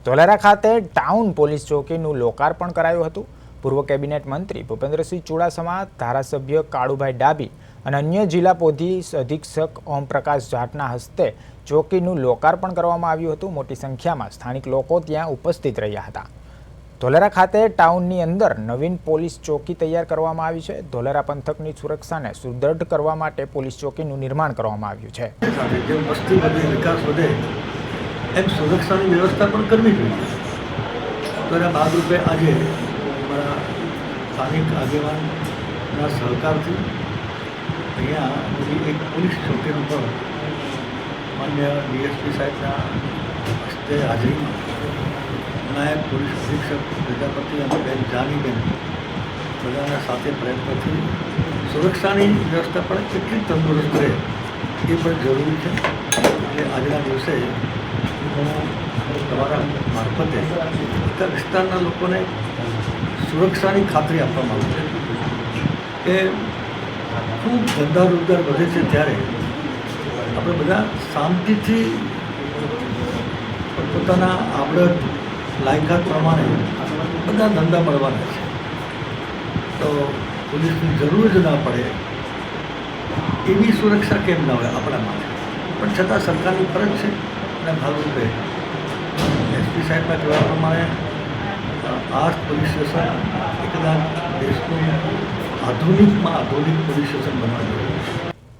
ધોલેરા ખાતે town police ચોકીનું લોકાર્પણ કરાયું હતું। પૂર્વ કેબિનેટ મંત્રી ભૂપેન્દ્રસિંહ ચુડાસમા, ધારાસભ્ય કાળુભાઈ ડાબી અને અન્ય જિલ્લા પોલીસ અધિક્ષક ઓમપ્રકાશ જાટના હસ્તે ચોકીનું લોકાર્પણ કરવામાં આવ્યું હતું। મોટી સંખ્યામાં સ્થાનિક લોકો ત્યાં ઉપસ્થિત રહ્યા હતા। ધોલેરા ખાતે ટાઉનની અંદર નવીન પોલીસ ચોકી તૈયાર કરવામાં આવી છે। ધોલેરા પંથકની સુરક્ષાને સુદૃઢ કરવા માટે પોલીસ ચોકીનું નિર્માણ કરવામાં આવ્યું છે। વસ્તી વધે, વિકાસ વધે એમ સુરક્ષાની વ્યવસ્થા પણ કરવી જોઈએ। તેના ભાગરૂપે આજે અમારા સ્થાનિક આગેવાનના સહકારથી અહીંયા એક પોલીસ ચોકીનું પણ માન્ય ડીએસપી સાહેબના હસ્તે હાજરીમાં નાયબ પોલીસ અધિક્ષક પ્રજાપતિ અને બેન જાનીબેન બધાના સાથે પ્રયત્નથી સુરક્ષાની વ્યવસ્થા પણ કેટલી તંદુરસ્ત રહે એ પણ જરૂરી છે। એટલે આજના દિવસે હું તમારા મારફતે બધા વિસ્તારના લોકોને સુરક્ષાની ખાતરી આપવા માગું છું કે ખૂબ ધંધા રોજગાર વધે છે ત્યારે આપણે બધા શાંતિથી પોતાના આવડત લાયકાત પ્રમાણે બધા ધંધા મળવાના છે, તો પોલીસની જરૂર જ ના પડે એવી સુરક્ષા કેમ ના હોય આપણા માટે, પણ છતાં સરકારની ફરજ છે અને ભાગરૂપે એસપી સાહેબના કહેવા પ્રમાણે 8 પોલીસ સ્ટેશન એકદમ દેશનું આધુનિકમાં આધુનિક પોલીસ સ્ટેશન બનવા જોઈએ છે।